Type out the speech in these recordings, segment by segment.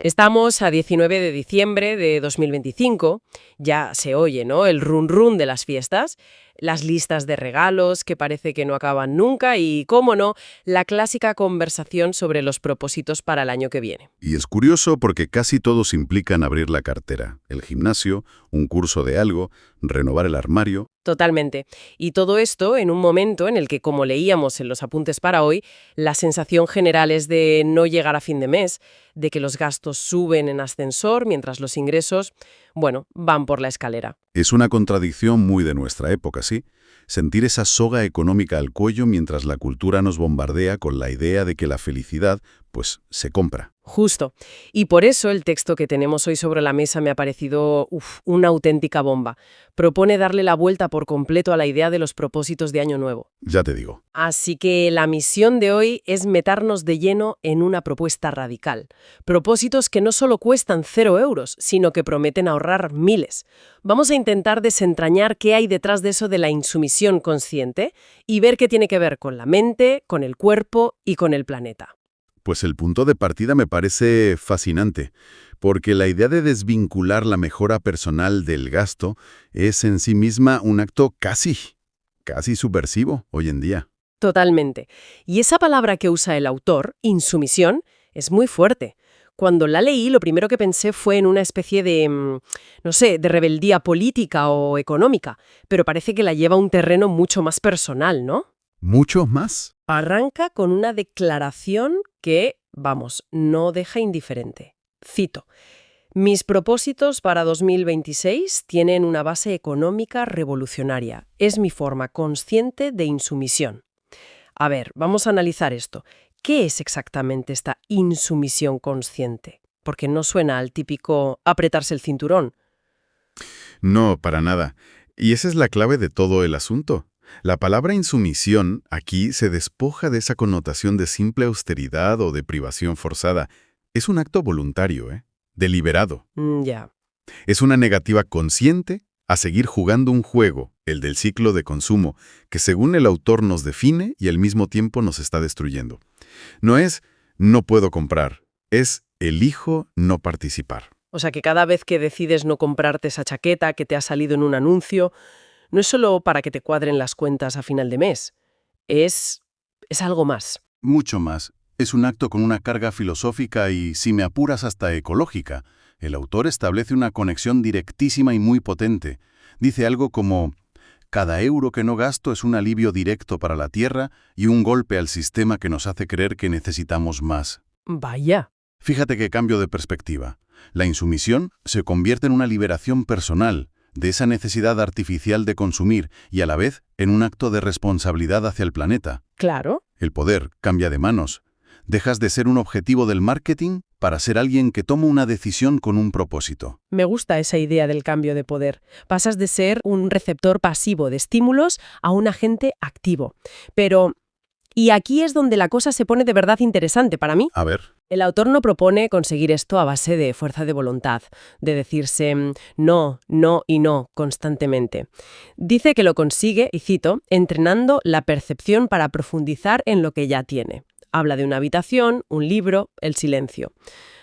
Estamos a 19 de diciembre de 2025, ya se oye, ¿no? El run run de las fiestas, las listas de regalos que parece que no acaban nunca y, cómo no, la clásica conversación sobre los propósitos para el año que viene. Y es curioso porque casi todos implican abrir la cartera, el gimnasio, un curso de algo, renovar el armario. Totalmente. Y todo esto en un momento en el que, como leíamos en los apuntes para hoy, la sensación general es de no llegar a fin de mes, de que los gastos suben en ascensor mientras los ingresos, bueno, van por la escalera. Es una contradicción muy de nuestra época, ¿sí? Sentir esa soga económica al cuello mientras la cultura nos bombardea con la idea de que la felicidad, pues, se compra. Justo. Y por eso el texto que tenemos hoy sobre la mesa me ha parecido una auténtica bomba. Propone darle la vuelta por completo a la idea de los propósitos de Año Nuevo. Ya te digo. Así que la misión de hoy es meternos de lleno en una propuesta radical. Propósitos que no solo cuestan 0 euros, sino que prometen ahorrar miles. Vamos a intentar desentrañar qué hay detrás de eso de la insumisión consciente y ver qué tiene que ver con la mente, con el cuerpo y con el planeta. Pues el punto de partida me parece fascinante, porque la idea de desvincular la mejora personal del gasto es en sí misma un acto casi subversivo hoy en día. Totalmente. Y esa palabra que usa el autor, insumisión, es muy fuerte. Cuando la leí, lo primero que pensé fue en una especie de, no sé, de rebeldía política o económica, pero parece que la lleva a un terreno mucho más personal, ¿no? ¿Mucho más? Arranca con una declaración que, vamos, no deja indiferente. Cito: mis propósitos para 2026 tienen una base económica revolucionaria. Es mi forma consciente de insumisión. A ver, vamos a analizar esto. ¿Qué es exactamente esta insumisión consciente? Porque no suena al típico apretarse el cinturón. No, para nada. Y esa es la clave de todo el asunto. La palabra insumisión aquí se despoja de esa connotación de simple austeridad o de privación forzada. Es un acto voluntario, deliberado. Ya. Es una negativa consciente a seguir jugando un juego, el del ciclo de consumo, que según el autor nos define y al mismo tiempo nos está destruyendo. No es no puedo comprar, es elijo no participar. O sea que cada vez que decides no comprarte esa chaqueta que te ha salido en un anuncio, no es solo para que te cuadren las cuentas a final de mes. Es algo más. Mucho más. Es un acto con una carga filosófica y, si me apuras, hasta ecológica. El autor establece una conexión directísima y muy potente. Dice algo como: cada euro que no gasto es un alivio directo para la tierra y un golpe al sistema que nos hace creer que necesitamos más. Vaya. Fíjate qué cambio de perspectiva. La insumisión se convierte en una liberación personal de esa necesidad artificial de consumir y a la vez en un acto de responsabilidad hacia el planeta. Claro. El poder cambia de manos. Dejas de ser un objetivo del marketing para ser alguien que toma una decisión con un propósito. Me gusta esa idea del cambio de poder. Pasas de ser un receptor pasivo de estímulos a un agente activo. Pero, y aquí es donde la cosa se pone de verdad interesante para mí. A ver. El autor no propone conseguir esto a base de fuerza de voluntad, de decirse no, no y no constantemente. Dice que lo consigue, y cito, entrenando la percepción para profundizar en lo que ya tiene. Habla de una habitación, un libro, el silencio.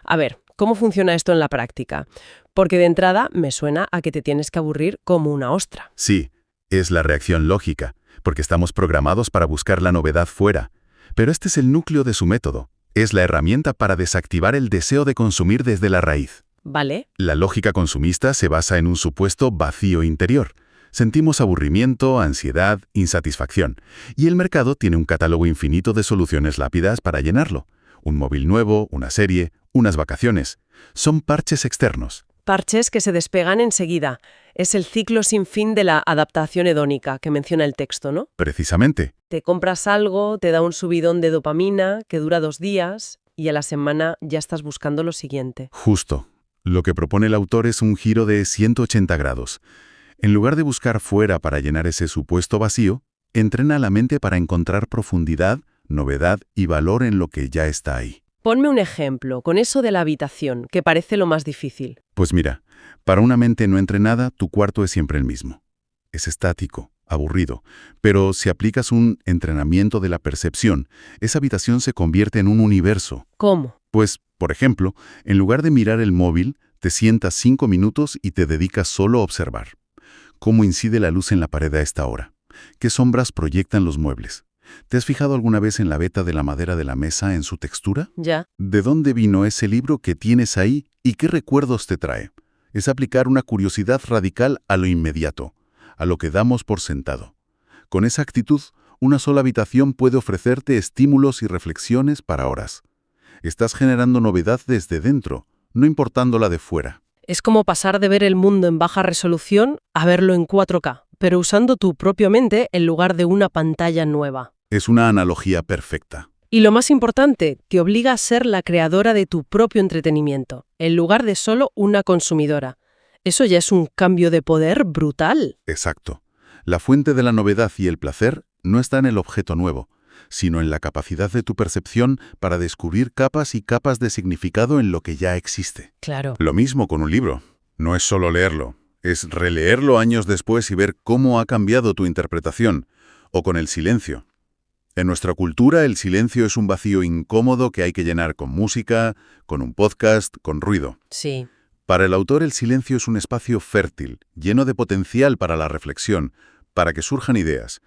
A ver, ¿cómo funciona esto en la práctica? Porque de entrada me suena a que te tienes que aburrir como una ostra. Sí, es la reacción lógica, porque estamos programados para buscar la novedad fuera. Pero este es el núcleo de su método. Es la herramienta para desactivar el deseo de consumir desde la raíz. ¿Vale? La lógica consumista se basa en un supuesto vacío interior. Sentimos aburrimiento, ansiedad, insatisfacción. Y el mercado tiene un catálogo infinito de soluciones rápidas para llenarlo. Un móvil nuevo, una serie, unas vacaciones. Son parches externos. Parches que se despegan enseguida. Es el ciclo sin fin de la adaptación hedónica que menciona el texto, ¿no? Precisamente. Te compras algo, te da un subidón de dopamina que dura 2 días y a la semana ya estás buscando lo siguiente. Justo. Lo que propone el autor es un giro de 180 grados. En lugar de buscar fuera para llenar ese supuesto vacío, entrena a la mente para encontrar profundidad, novedad y valor en lo que ya está ahí. Ponme un ejemplo, con eso de la habitación, que parece lo más difícil. Pues mira, para una mente no entrenada, tu cuarto es siempre el mismo. Es estático, aburrido. Pero si aplicas un entrenamiento de la percepción, esa habitación se convierte en un universo. ¿Cómo? Pues, por ejemplo, en lugar de mirar el móvil, te sientas 5 minutos y te dedicas solo a observar. ¿Cómo incide la luz en la pared a esta hora? ¿Qué sombras proyectan los muebles? ¿Te has fijado alguna vez en la veta de la madera de la mesa, en su textura? Ya. ¿De dónde vino ese libro que tienes ahí y qué recuerdos te trae? Es aplicar una curiosidad radical a lo inmediato, a lo que damos por sentado. Con esa actitud, una sola habitación puede ofrecerte estímulos y reflexiones para horas. Estás generando novedad desde dentro, no importándola de fuera. Es como pasar de ver el mundo en baja resolución a verlo en 4K, pero usando tu propia mente en lugar de una pantalla nueva. Es una analogía perfecta. Y lo más importante, te obliga a ser la creadora de tu propio entretenimiento, en lugar de solo una consumidora. Eso ya es un cambio de poder brutal. Exacto. La fuente de la novedad y el placer no está en el objeto nuevo, sino en la capacidad de tu percepción para descubrir capas y capas de significado en lo que ya existe. Claro. Lo mismo con un libro. No es solo leerlo, es releerlo años después y ver cómo ha cambiado tu interpretación. O con el silencio. En nuestra cultura, el silencio es un vacío incómodo que hay que llenar con música, con un podcast, con ruido. Sí. Para el autor, el silencio es un espacio fértil, lleno de potencial para la reflexión, para que surjan ideas.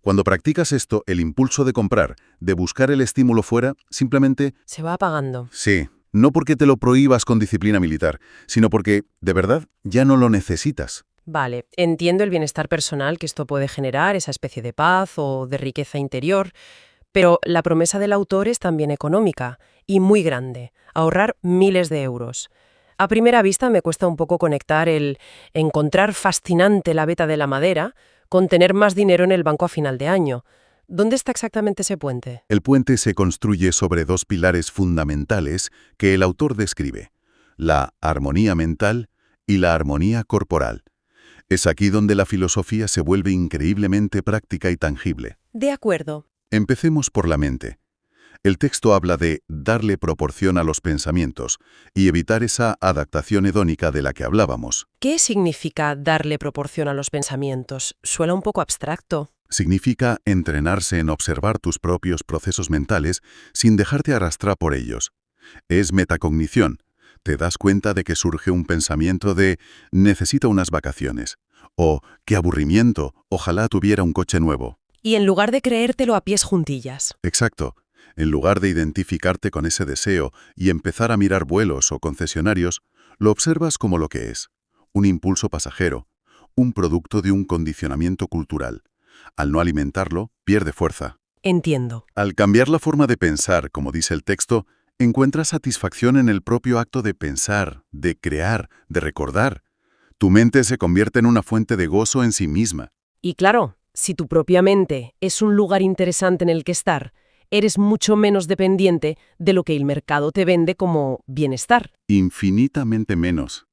Cuando practicas esto, el impulso de comprar, de buscar el estímulo fuera, simplemente... Se va apagando. Sí, no porque te lo prohíbas con disciplina militar, sino porque, de verdad, ya no lo necesitas. Vale, entiendo el bienestar personal que esto puede generar, esa especie de paz o de riqueza interior, pero la promesa del autor es también económica y muy grande, ahorrar miles de euros. A primera vista me cuesta un poco conectar el encontrar fascinante la veta de la madera con tener más dinero en el banco a final de año. ¿Dónde está exactamente ese puente? El puente se construye sobre dos pilares fundamentales que el autor describe: la armonía mental y la armonía corporal. Es aquí donde la filosofía se vuelve increíblemente práctica y tangible. De acuerdo. Empecemos por la mente. El texto habla de darle proporción a los pensamientos y evitar esa adaptación hedónica de la que hablábamos. ¿Qué significa darle proporción a los pensamientos? Suena un poco abstracto. Significa entrenarse en observar tus propios procesos mentales sin dejarte arrastrar por ellos. Es metacognición. Te das cuenta de que surge un pensamiento de «necesito unas vacaciones» o «qué aburrimiento, ojalá tuviera un coche nuevo». Y en lugar de creértelo a pies juntillas. Exacto. En lugar de identificarte con ese deseo y empezar a mirar vuelos o concesionarios, lo observas como lo que es: un impulso pasajero, un producto de un condicionamiento cultural. Al no alimentarlo, pierde fuerza. Entiendo. Al cambiar la forma de pensar, como dice el texto, encuentras satisfacción en el propio acto de pensar, de crear, de recordar. Tu mente se convierte en una fuente de gozo en sí misma. Y claro, si tu propia mente es un lugar interesante en el que estar, eres mucho menos dependiente de lo que el mercado te vende como bienestar. Infinitamente menos.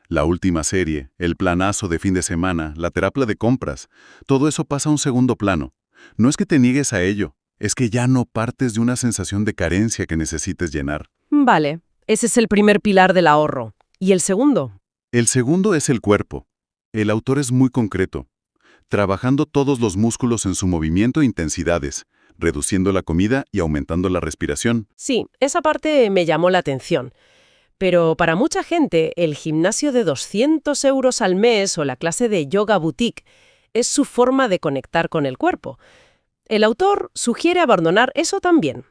La última serie, el planazo de fin de semana, la terapia de compras, todo eso pasa a un segundo plano. No es que te niegues a ello, es que ya no partes de una sensación de carencia que necesites llenar. Vale, ese es el primer pilar del ahorro. ¿Y el segundo? El segundo es el cuerpo. El autor es muy concreto, trabajando todos los músculos en su movimiento e intensidades, reduciendo la comida y aumentando la respiración. Sí, esa parte me llamó la atención. Pero para mucha gente, el gimnasio de 200 euros al mes o la clase de yoga boutique es su forma de conectar con el cuerpo. El autor sugiere abandonar eso también.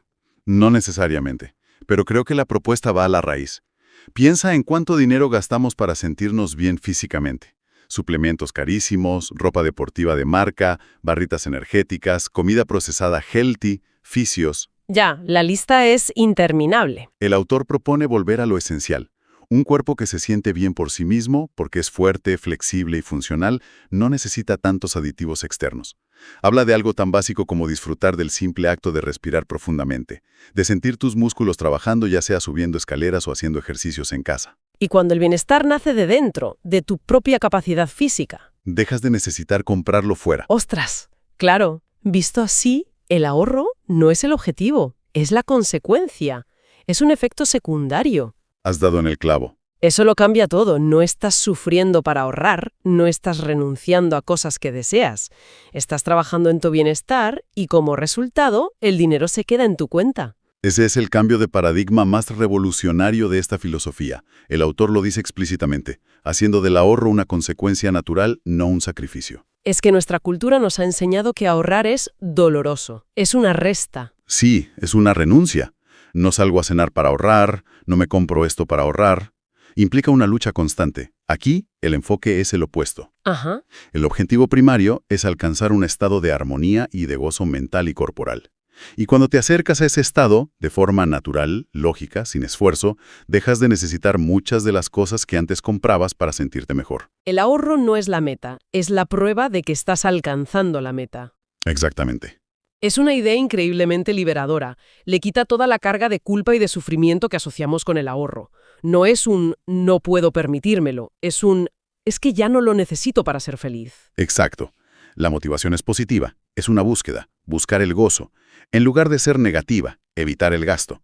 No necesariamente, pero creo que la propuesta va a la raíz. Piensa en cuánto dinero gastamos para sentirnos bien físicamente. Suplementos carísimos, ropa deportiva de marca, barritas energéticas, comida procesada healthy, fisios. Ya, la lista es interminable. El autor propone volver a lo esencial. Un cuerpo que se siente bien por sí mismo, porque es fuerte, flexible y funcional, no necesita tantos aditivos externos. Habla de algo tan básico como disfrutar del simple acto de respirar profundamente, de sentir tus músculos trabajando, ya sea subiendo escaleras o haciendo ejercicios en casa. Y cuando el bienestar nace de dentro, de tu propia capacidad física. Dejas de necesitar comprarlo fuera. ¡Ostras! Claro, visto así, el ahorro no es el objetivo, es la consecuencia. Es un efecto secundario. Has dado en el clavo. Eso lo cambia todo. No estás sufriendo para ahorrar, no estás renunciando a cosas que deseas. Estás trabajando en tu bienestar y como resultado, el dinero se queda en tu cuenta. Ese es el cambio de paradigma más revolucionario de esta filosofía. El autor lo dice explícitamente, haciendo del ahorro una consecuencia natural, no un sacrificio. Es que nuestra cultura nos ha enseñado que ahorrar es doloroso, es una resta. Sí, es una renuncia. No salgo a cenar para ahorrar, no me compro esto para ahorrar. Implica una lucha constante. Aquí, el enfoque es el opuesto. Ajá. El objetivo primario es alcanzar un estado de armonía y de gozo mental y corporal. Y cuando te acercas a ese estado, de forma natural, lógica, sin esfuerzo, dejas de necesitar muchas de las cosas que antes comprabas para sentirte mejor. El ahorro no es la meta, es la prueba de que estás alcanzando la meta. Exactamente. Es una idea increíblemente liberadora. Le quita toda la carga de culpa y de sufrimiento que asociamos con el ahorro. No es un no puedo permitírmelo, es que ya no lo necesito para ser feliz. Exacto. La motivación es positiva, es una búsqueda, buscar el gozo, en lugar de ser negativa, evitar el gasto.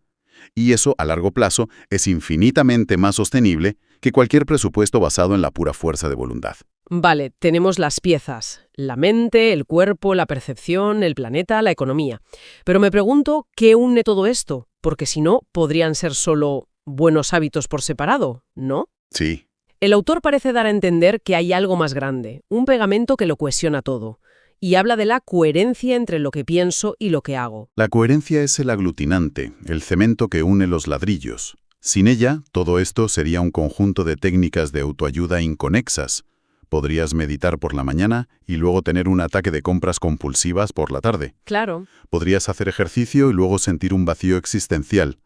Y eso, a largo plazo, es infinitamente más sostenible que cualquier presupuesto basado en la pura fuerza de voluntad. Vale, tenemos las piezas, la mente, el cuerpo, la percepción, el planeta, la economía. Pero me pregunto, ¿qué une todo esto? Porque si no, podrían ser solo buenos hábitos por separado, ¿no? Sí. El autor parece dar a entender que hay algo más grande, un pegamento que lo cohesiona todo, y habla de la coherencia entre lo que pienso y lo que hago. La coherencia es el aglutinante, el cemento que une los ladrillos. Sin ella, todo esto sería un conjunto de técnicas de autoayuda inconexas. Podrías meditar por la mañana y luego tener un ataque de compras compulsivas por la tarde. Claro. Podrías hacer ejercicio y luego sentir un vacío existencial.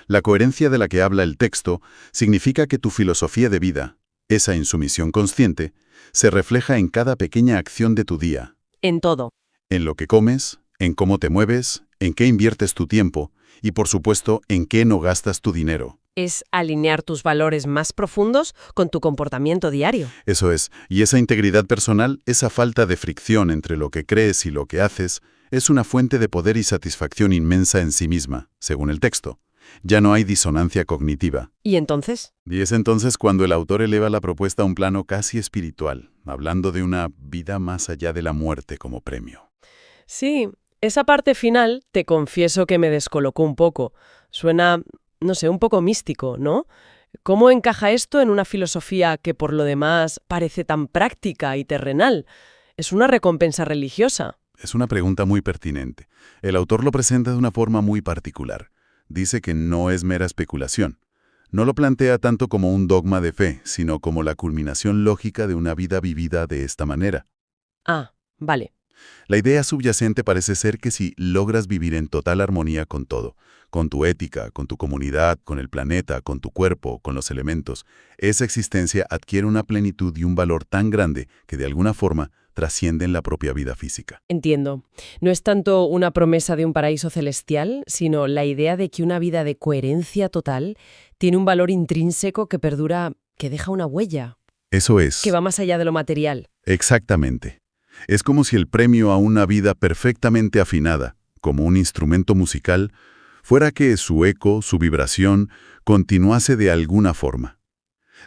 La coherencia de la que habla el texto significa que tu filosofía de vida, esa insumisión consciente, se refleja en cada pequeña acción de tu día. En todo. En lo que comes, en cómo te mueves, en qué inviertes tu tiempo y, por supuesto, en qué no gastas tu dinero. Es alinear tus valores más profundos con tu comportamiento diario. Eso es, y esa integridad personal, esa falta de fricción entre lo que crees y lo que haces, es una fuente de poder y satisfacción inmensa en sí misma, según el texto. Ya no hay disonancia cognitiva. ¿Y entonces? Y es entonces cuando el autor eleva la propuesta a un plano casi espiritual, hablando de una vida más allá de la muerte como premio. Sí, esa parte final, te confieso que me descolocó un poco. Suena, no sé, un poco místico, ¿no? ¿Cómo encaja esto en una filosofía que por lo demás parece tan práctica y terrenal? Es una recompensa religiosa. Es una pregunta muy pertinente. El autor lo presenta de una forma muy particular. Dice que no es mera especulación. No lo plantea tanto como un dogma de fe, sino como la culminación lógica de una vida vivida de esta manera. Ah, vale. La idea subyacente parece ser que si logras vivir en total armonía con todo, con tu ética, con tu comunidad, con el planeta, con tu cuerpo, con los elementos, esa existencia adquiere una plenitud y un valor tan grande que de alguna forma trascienden la propia vida física. Entiendo. No es tanto una promesa de un paraíso celestial, sino la idea de que una vida de coherencia total tiene un valor intrínseco que perdura, que deja una huella, Eso es. que va más allá de lo material. Exactamente. Es como si el premio a una vida perfectamente afinada, como un instrumento musical, fuera que su eco, su vibración, continuase de alguna forma.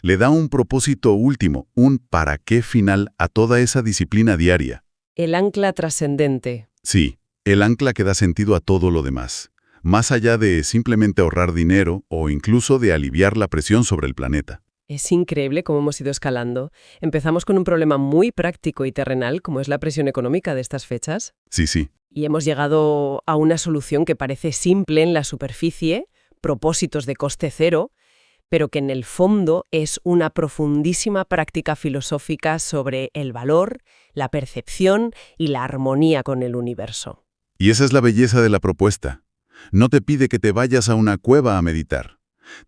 Le da un propósito último, un para qué final a toda esa disciplina diaria. El ancla trascendente. Sí, el ancla que da sentido a todo lo demás, más allá de simplemente ahorrar dinero o incluso de aliviar la presión sobre el planeta. Es increíble cómo hemos ido escalando. Empezamos con un problema muy práctico y terrenal, como es la presión económica de estas fechas, Sí. y hemos llegado a una solución que parece simple en la superficie, propósitos de coste cero, pero que en el fondo es una profundísima práctica filosófica sobre el valor, la percepción y la armonía con el universo. Y esa es la belleza de la propuesta. No te pide que te vayas a una cueva a meditar.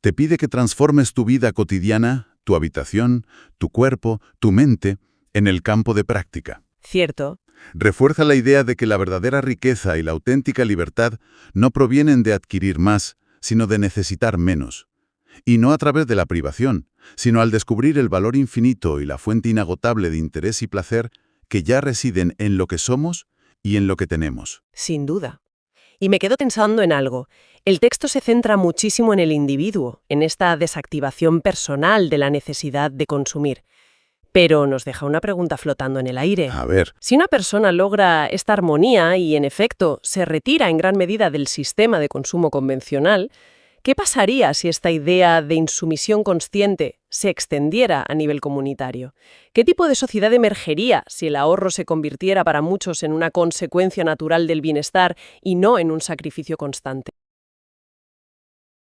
Te pide que transformes tu vida cotidiana, tu habitación, tu cuerpo, tu mente, en el campo de práctica. Cierto. Refuerza la idea de que la verdadera riqueza y la auténtica libertad no provienen de adquirir más, sino de necesitar menos. Y no a través de la privación, sino al descubrir el valor infinito y la fuente inagotable de interés y placer que ya residen en lo que somos y en lo que tenemos. Sin duda. Y me quedo pensando en algo. El texto se centra muchísimo en el individuo, en esta desactivación personal de la necesidad de consumir. Pero nos deja una pregunta flotando en el aire. A ver, Si una persona logra esta armonía y, en efecto, se retira en gran medida del sistema de consumo convencional, ¿qué pasaría si esta idea de insumisión consciente se extendiera a nivel comunitario? ¿Qué tipo de sociedad emergería si el ahorro se convirtiera para muchos en una consecuencia natural del bienestar y no en un sacrificio constante?